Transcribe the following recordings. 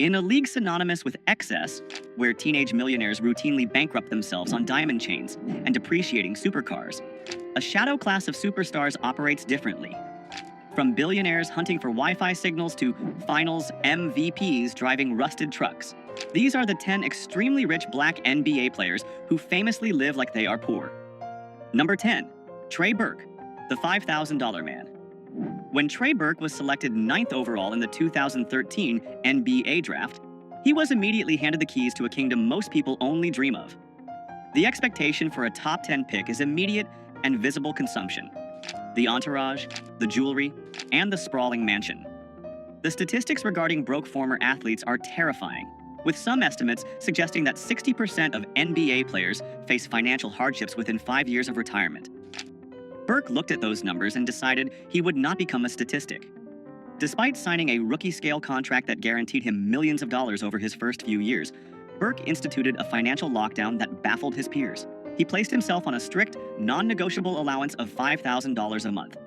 In a league synonymous with excess, where teenage millionaires routinely bankrupt themselves on diamond chains and depreciating supercars, a shadow class of superstars operates differently. From billionaires hunting for Wi-Fi signals to finals MVPs driving rusted trucks, these are the 10 extremely rich black NBA players who famously live like they are poor. Number 10. Trey Burke, the $5,000 man. When Trey Burke was selected 9th overall in the 2013 NBA draft, he was immediately handed the keys to a kingdom most people only dream of. The expectation for a top 10 pick is immediate and visible consumption. The entourage, the jewelry, and the sprawling mansion. The statistics regarding broke former athletes are terrifying, with some estimates suggesting that 60% of NBA players face financial hardships within 5 years of retirement. Burke looked at those numbers and decided he would not become a statistic. Despite signing a rookie-scale contract that guaranteed him millions of dollars over his first few years, Burke instituted a financial lockdown that baffled his peers. He placed himself on a strict, non-negotiable allowance of $5,000 a month.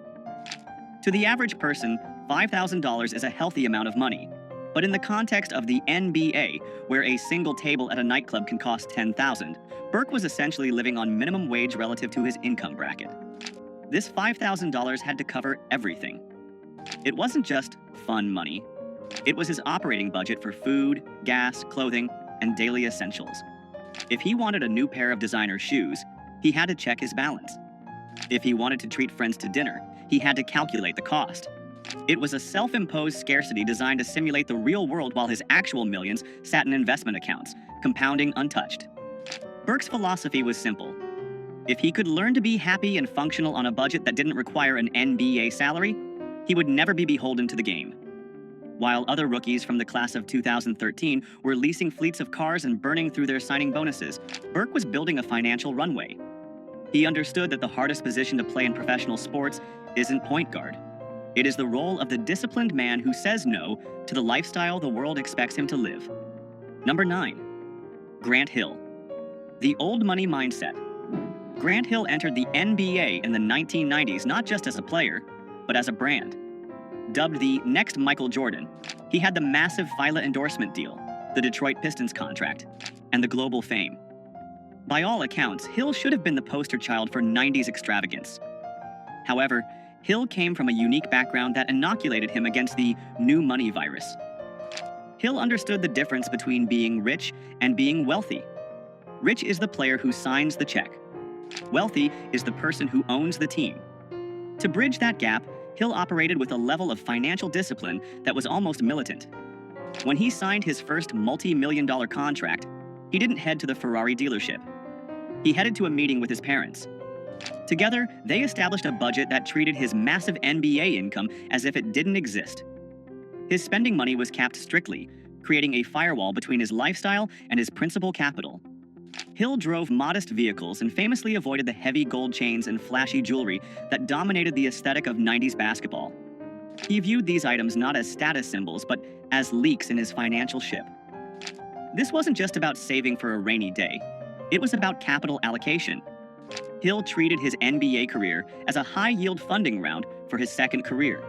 To the average person, $5,000 is a healthy amount of money. But in the context of the NBA, where a single table at a nightclub can cost $10,000, Burke was essentially living on minimum wage relative to his income bracket. This $5,000 had to cover everything. It wasn't just fun money. It was his operating budget for food, gas, clothing, and daily essentials. If he wanted a new pair of designer shoes, he had to check his balance. If he wanted to treat friends to dinner, he had to calculate the cost. It was a self-imposed scarcity designed to simulate the real world while his actual millions sat in investment accounts, compounding untouched. Burke's philosophy was simple. If he could learn to be happy and functional on a budget that didn't require an NBA salary, he would never be beholden to the game. While other rookies from the class of 2013 were leasing fleets of cars and burning through their signing bonuses, Burke was building a financial runway. He understood that the hardest position to play in professional sports isn't point guard. It is the role of the disciplined man who says no to the lifestyle the world expects him to live. Number 9. Grant Hill. The old money mindset. Grant Hill entered the NBA in the 1990s not just as a player, but as a brand. Dubbed the next Michael Jordan, he had the massive Fila endorsement deal, the Detroit Pistons contract, and the global fame. By all accounts, Hill should have been the poster child for 90s extravagance. However, Hill came from a unique background that inoculated him against the new money virus. Hill understood the difference between being rich and being wealthy. Rich is the player who signs the check. Wealthy is the person who owns the team. To bridge that gap, Hill operated with a level of financial discipline that was almost militant. When he signed his first multi-million-dollar contract, he didn't head to the Ferrari dealership. He headed to a meeting with his parents. Together, they established a budget that treated his massive NBA income as if it didn't exist. His spending money was capped strictly, creating a firewall between his lifestyle and his principal capital. Hill drove modest vehicles and famously avoided the heavy gold chains and flashy jewelry that dominated the aesthetic of 90s basketball. He viewed these items not as status symbols, but as leaks in his financial ship. This wasn't just about saving for a rainy day. It was about capital allocation. Hill treated his NBA career as a high-yield funding round for his second career.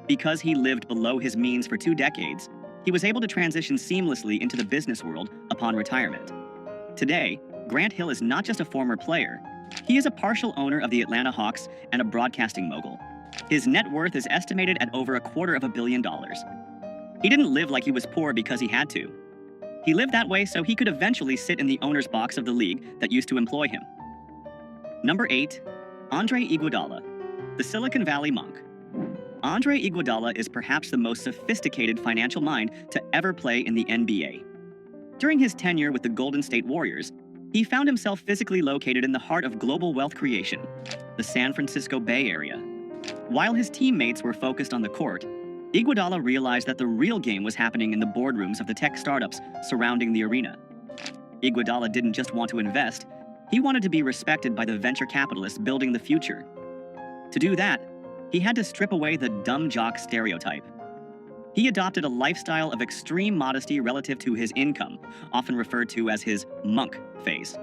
Because he lived below his means for 2 decades, he was able to transition seamlessly into the business world upon retirement. Today, Grant Hill is not just a former player. He is a partial owner of the Atlanta Hawks and a broadcasting mogul. His net worth is estimated at over $250 million. He didn't live like he was poor because he had to. He lived that way so he could eventually sit in the owner's box of the league that used to employ him. Number 8. Andre Iguodala, the Silicon Valley monk. Andre Iguodala is perhaps the most sophisticated financial mind to ever play in the NBA. During his tenure with the Golden State Warriors, he found himself physically located in the heart of global wealth creation, the San Francisco Bay Area. While his teammates were focused on the court, Iguodala realized that the real game was happening in the boardrooms of the tech startups surrounding the arena. Iguodala didn't just want to invest, he wanted to be respected by the venture capitalists building the future. To do that, he had to strip away the dumb jock stereotype. He adopted a lifestyle of extreme modesty relative to his income, often referred to as his monk phase.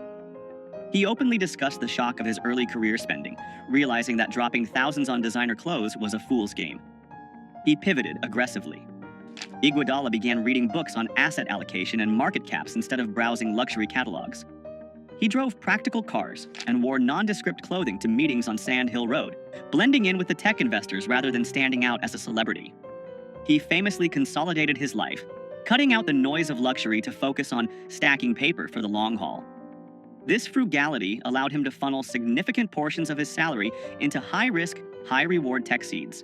He openly discussed the shock of his early career spending, realizing that dropping thousands on designer clothes was a fool's game. He pivoted aggressively. Iguodala began reading books on asset allocation and market caps instead of browsing luxury catalogs. He drove practical cars and wore nondescript clothing to meetings on Sand Hill Road, blending in with the tech investors rather than standing out as a celebrity. He famously consolidated his life, cutting out the noise of luxury to focus on stacking paper for the long haul. This frugality allowed him to funnel significant portions of his salary into high-risk, high-reward tech seeds.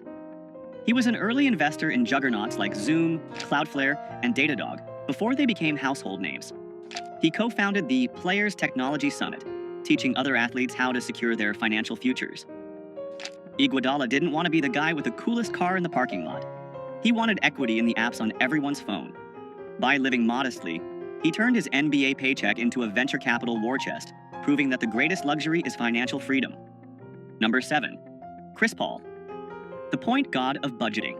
He was an early investor in juggernauts like Zoom, Cloudflare, and Datadog before they became household names. He co-founded the Players Technology Summit, teaching other athletes how to secure their financial futures. Iguodala didn't want to be the guy with the coolest car in the parking lot. He wanted equity in the apps on everyone's phone. By living modestly, he turned his NBA paycheck into a venture capital war chest, proving that the greatest luxury is financial freedom. Number 7. Chris Paul, the point god of budgeting.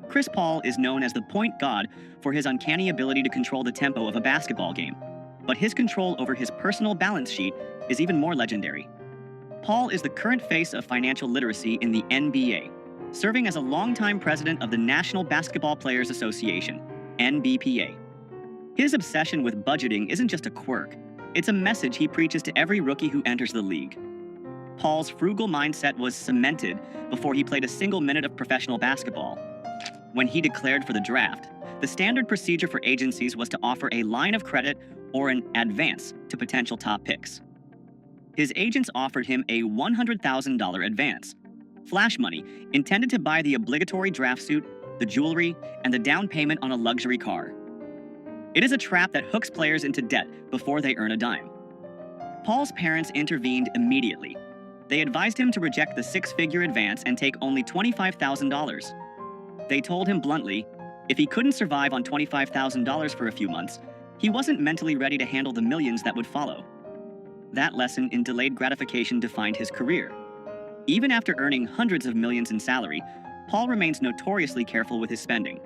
Chris Paul is known as the point god for his uncanny ability to control the tempo of a basketball game, but his control over his personal balance sheet is even more legendary. Paul is the current face of financial literacy in the NBA, serving as a longtime president of the National Basketball Players Association, NBPA. His obsession with budgeting isn't just a quirk, it's a message he preaches to every rookie who enters the league. Paul's frugal mindset was cemented before he played a single minute of professional basketball. When he declared for the draft, the standard procedure for agencies was to offer a line of credit or an advance to potential top picks. His agents offered him a $100,000 advance, flash money intended to buy the obligatory draft suit, the jewelry, and the down payment on a luxury car. It is a trap that hooks players into debt before they earn a dime. Paul's parents intervened immediately. They advised him to reject the six-figure advance and take only $25,000. They told him bluntly, if he couldn't survive on $25,000 for a few months, he wasn't mentally ready to handle the millions that would follow. That lesson in delayed gratification defined his career. Even after earning hundreds of millions in salary, Paul remains notoriously careful with his spending.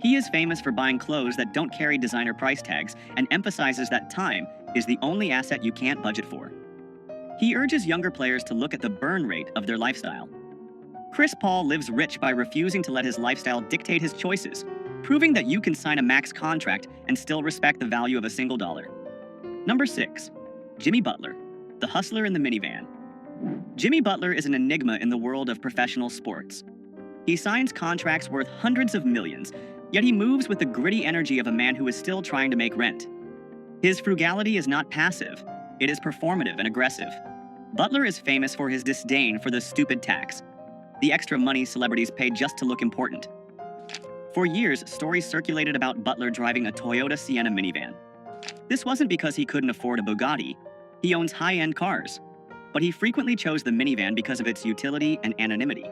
He is famous for buying clothes that don't carry designer price tags and emphasizes that time is the only asset you can't budget for. He urges younger players to look at the burn rate of their lifestyle. Chris Paul lives rich by refusing to let his lifestyle dictate his choices, proving that you can sign a max contract and still respect the value of a single dollar. Number 6. Jimmy Butler, the hustler in the minivan. Jimmy Butler is an enigma in the world of professional sports. He signs contracts worth hundreds of millions, yet he moves with the gritty energy of a man who is still trying to make rent. His frugality is not passive, it is performative and aggressive. Butler is famous for his disdain for the stupid tax, the extra money celebrities pay just to look important. For years, stories circulated about Butler driving a Toyota Sienna minivan. This wasn't because he couldn't afford a Bugatti. He owns high-end cars. But he frequently chose the minivan because of its utility and anonymity.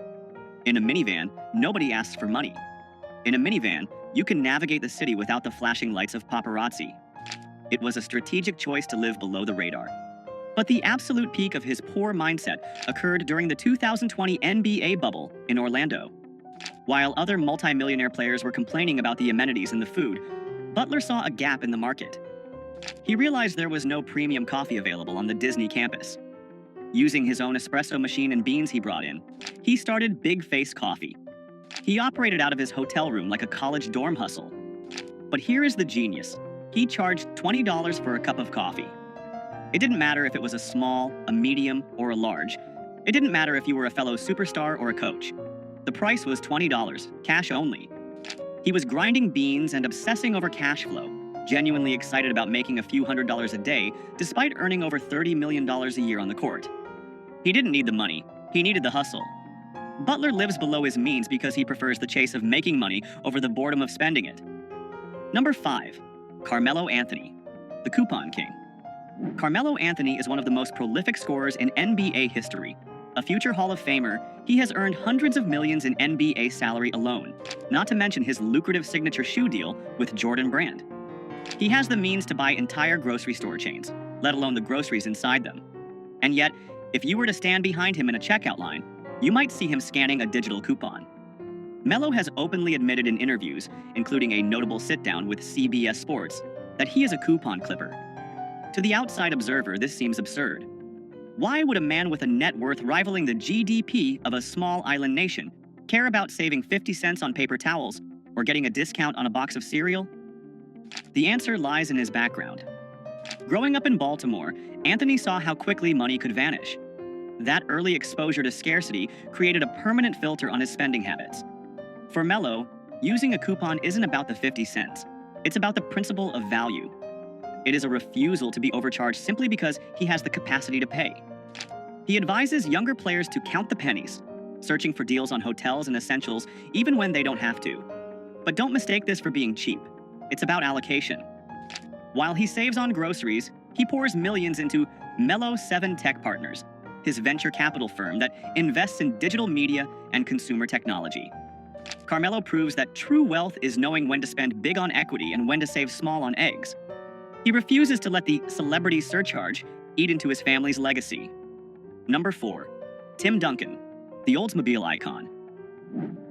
In a minivan, nobody asks for money. In a minivan, you can navigate the city without the flashing lights of paparazzi. It was a strategic choice to live below the radar. But the absolute peak of his poor mindset occurred during the 2020 NBA bubble in Orlando. While other multimillionaire players were complaining about the amenities and the food, Butler saw a gap in the market. He realized there was no premium coffee available on the Disney campus. Using his own espresso machine and beans he brought in, he started Big Face Coffee. He operated out of his hotel room like a college dorm hustle. But here is the genius. He charged $20 for a cup of coffee. It didn't matter if it was a small, a medium, or a large. It didn't matter if you were a fellow superstar or a coach. The price was $20, cash only. He was grinding beans and obsessing over cash flow, genuinely excited about making a few $100s a day despite earning over $30 million a year on the court. He didn't need the money, he needed the hustle. Butler lives below his means because he prefers the chase of making money over the boredom of spending it. Number 5. Carmelo Anthony, the coupon king. Carmelo Anthony is one of the most prolific scorers in NBA history. A future Hall of Famer, he has earned hundreds of millions in NBA salary alone, not to mention his lucrative signature shoe deal with Jordan Brand. He has the means to buy entire grocery store chains, let alone the groceries inside them. And yet, if you were to stand behind him in a checkout line, you might see him scanning a digital coupon. Melo has openly admitted in interviews, including a notable sit-down with CBS Sports, that he is a coupon clipper. To the outside observer, this seems absurd. Why would a man with a net worth rivaling the GDP of a small island nation care about saving 50 cents on paper towels or getting a discount on a box of cereal? The answer lies in his background. Growing up in Baltimore, Anthony saw how quickly money could vanish. That early exposure to scarcity created a permanent filter on his spending habits. For Mello, using a coupon isn't about the 50 cents. It's about the principle of value. It is a refusal to be overcharged simply because he has the capacity to pay. He advises younger players to count the pennies, searching for deals on hotels and essentials even when they don't have to. But don't mistake this for being cheap. It's about allocation. While he saves on groceries, he pours millions into Mello 7 Tech Partners, his venture capital firm that invests in digital media and consumer technology. Carmelo proves that true wealth is knowing when to spend big on equity and when to save small on eggs. He refuses to let the celebrity surcharge eat into his family's legacy. Number 4. Tim Duncan, the Oldsmobile icon.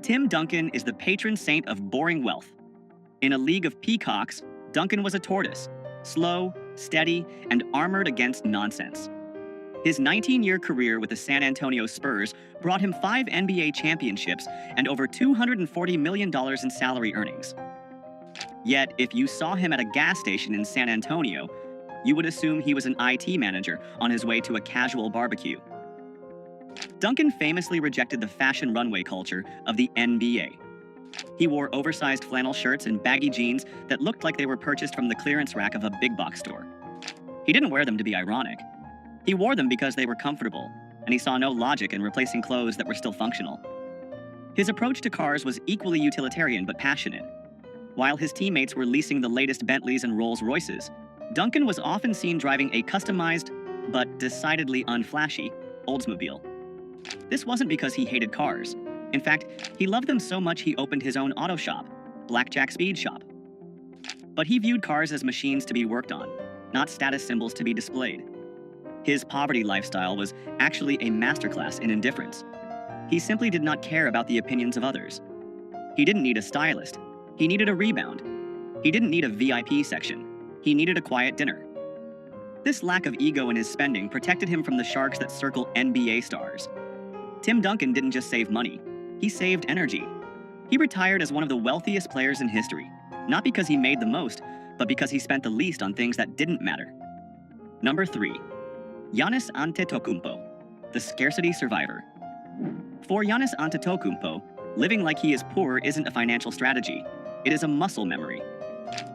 Tim Duncan is the patron saint of boring wealth. In a league of peacocks, Duncan was a tortoise, slow, steady, and armored against nonsense. His 19-year career with the San Antonio Spurs brought him 5 NBA championships and over $240 million in salary earnings. Yet, if you saw him at a gas station in San Antonio, you would assume he was an IT manager on his way to a casual barbecue. Duncan famously rejected the fashion runway culture of the NBA. He wore oversized flannel shirts and baggy jeans that looked like they were purchased from the clearance rack of a big box store. He didn't wear them to be ironic. He wore them because they were comfortable, and he saw no logic in replacing clothes that were still functional. His approach to cars was equally utilitarian but passionate. While his teammates were leasing the latest Bentleys and Rolls-Royces, Duncan was often seen driving a customized, but decidedly unflashy, Oldsmobile. This wasn't because he hated cars. In fact, he loved them so much he opened his own auto shop, Blackjack Speed Shop. But he viewed cars as machines to be worked on, not status symbols to be displayed. His poverty lifestyle was actually a masterclass in indifference. He simply did not care about the opinions of others. He didn't need a stylist. He needed a rebound. He didn't need a VIP section. He needed a quiet dinner. This lack of ego in his spending protected him from the sharks that circle NBA stars. Tim Duncan didn't just save money. He saved energy. He retired as one of the wealthiest players in history, not because he made the most, but because he spent the least on things that didn't matter. Number 3. Giannis Antetokounmpo, the scarcity survivor. For Giannis Antetokounmpo, living like he is poor isn't a financial strategy. It is a muscle memory.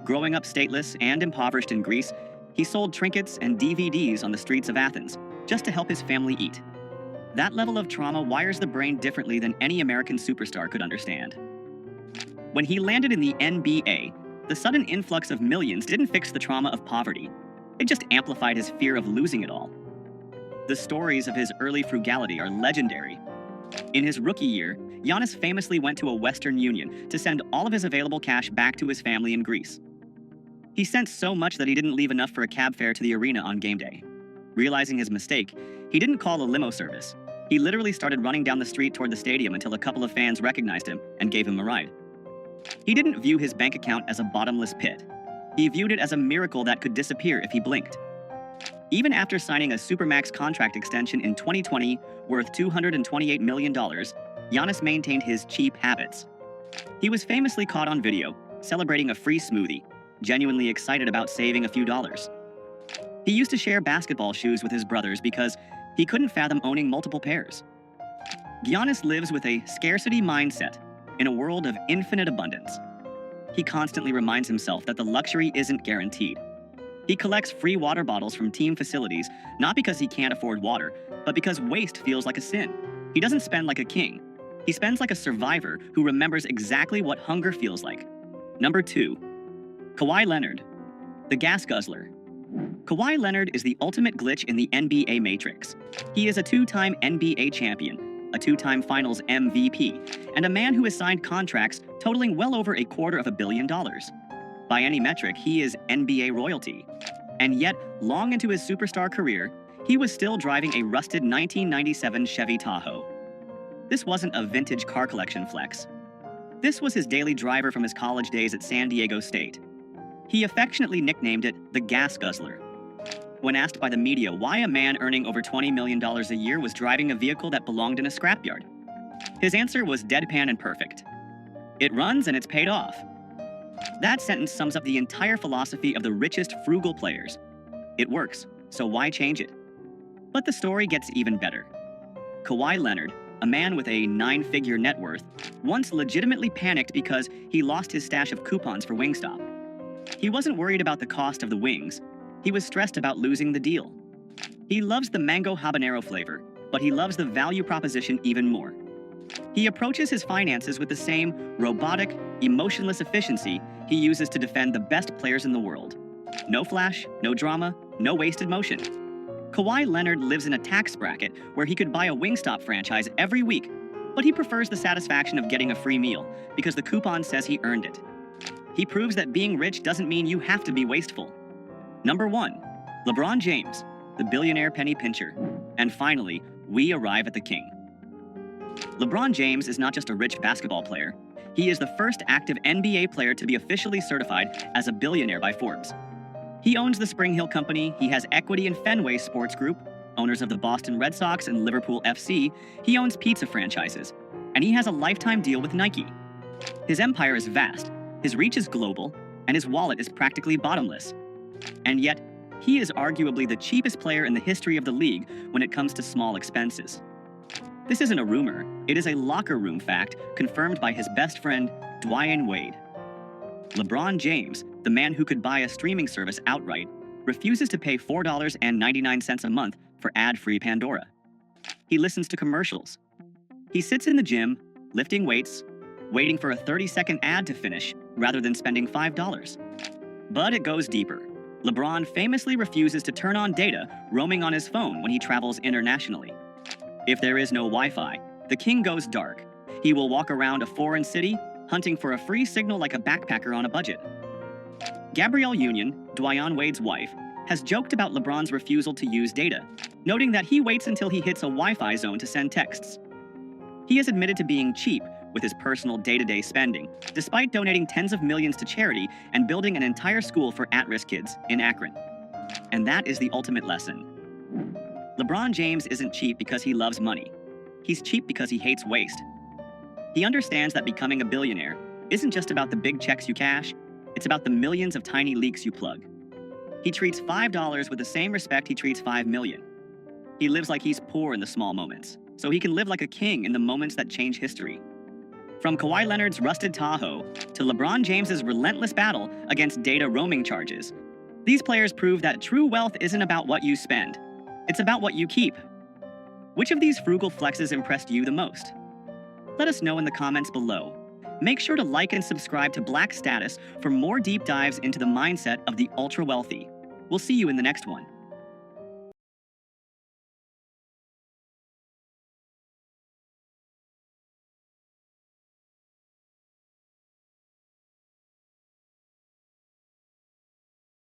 Growing up stateless and impoverished in Greece, he sold trinkets and DVDs on the streets of Athens just to help his family eat. That level of trauma wires the brain differently than any American superstar could understand. When he landed in the NBA, the sudden influx of millions didn't fix the trauma of poverty. It just amplified his fear of losing it all. The stories of his early frugality are legendary. In his rookie year, Giannis famously went to a Western Union to send all of his available cash back to his family in Greece. He sent so much that he didn't leave enough for a cab fare to the arena on game day. Realizing his mistake, he didn't call a limo service. He literally started running down the street toward the stadium until a couple of fans recognized him and gave him a ride. He didn't view his bank account as a bottomless pit. He viewed it as a miracle that could disappear if he blinked. Even after signing a Supermax contract extension in 2020 worth $228 million, Giannis maintained his cheap habits. He was famously caught on video, celebrating a free smoothie, genuinely excited about saving a few dollars. He used to share basketball shoes with his brothers because he couldn't fathom owning multiple pairs. Giannis lives with a scarcity mindset in a world of infinite abundance. He constantly reminds himself that the luxury isn't guaranteed. He collects free water bottles from team facilities, not because he can't afford water, but because waste feels like a sin. He doesn't spend like a king. He spends like a survivor who remembers exactly what hunger feels like. Number 2. Kawhi Leonard, the gas guzzler. Kawhi Leonard is the ultimate glitch in the NBA matrix. He is a 2-time NBA champion, a 2-time Finals MVP, and a man who has signed contracts totaling well over $250 million. By any metric, he is NBA royalty. And yet, long into his superstar career, he was still driving a rusted 1997 Chevy Tahoe. This wasn't a vintage car collection flex. This was his daily driver from his college days at San Diego State. He affectionately nicknamed it the gas guzzler. When asked by the media why a man earning over $20 million a year was driving a vehicle that belonged in a scrapyard, his answer was deadpan and perfect. It runs and it's paid off. That sentence sums up the entire philosophy of the richest frugal players. It works, so why change it? But the story gets even better. Kawhi Leonard, a man with a 9-figure net worth, once legitimately panicked because he lost his stash of coupons for Wingstop. He wasn't worried about the cost of the wings. He was stressed about losing the deal. He loves the mango habanero flavor, but he loves the value proposition even more. He approaches his finances with the same robotic, emotionless efficiency he uses to defend the best players in the world. No flash, no drama, no wasted motion. Kawhi Leonard lives in a tax bracket where he could buy a Wingstop franchise every week, but he prefers the satisfaction of getting a free meal because the coupon says he earned it. He proves that being rich doesn't mean you have to be wasteful. Number 1. LeBron James, the billionaire penny pincher. And finally, we arrive at the king. LeBron James is not just a rich basketball player. He is the first active NBA player to be officially certified as a billionaire by Forbes. He owns the Spring Hill Company, he has equity in Fenway Sports Group, owners of the Boston Red Sox and Liverpool FC, he owns pizza franchises, and he has a lifetime deal with Nike. His empire is vast, his reach is global, and his wallet is practically bottomless. And yet, he is arguably the cheapest player in the history of the league when it comes to small expenses. This isn't a rumor, it is a locker room fact confirmed by his best friend, Dwyane Wade. LeBron James, the man who could buy a streaming service outright, refuses to pay $4.99 a month for ad-free Pandora. He listens to commercials. He sits in the gym, lifting weights, waiting for a 30-second ad to finish rather than spending $5. But it goes deeper. LeBron famously refuses to turn on data roaming on his phone when he travels internationally. If there is no Wi-Fi, the king goes dark. He will walk around a foreign city, hunting for a free signal like a backpacker on a budget. Gabrielle Union, Dwyane Wade's wife, has joked about LeBron's refusal to use data, noting that he waits until he hits a Wi-Fi zone to send texts. He has admitted to being cheap with his personal day-to-day spending, despite donating tens of millions to charity and building an entire school for at-risk kids in Akron. And that is the ultimate lesson. LeBron James isn't cheap because he loves money. He's cheap because he hates waste. He understands that becoming a billionaire isn't just about the big checks you cash, it's about the millions of tiny leaks you plug. He treats $5 with the same respect he treats $5 million. He lives like he's poor in the small moments, so he can live like a king in the moments that change history. From Kawhi Leonard's rusted Tahoe to LeBron James's relentless battle against data roaming charges, these players prove that true wealth isn't about what you spend, it's about what you keep. Which of these frugal flexes impressed you the most? Let us know in the comments below. Make sure to like and subscribe to Black Status for more deep dives into the mindset of the ultra-wealthy. We'll see you in the next one.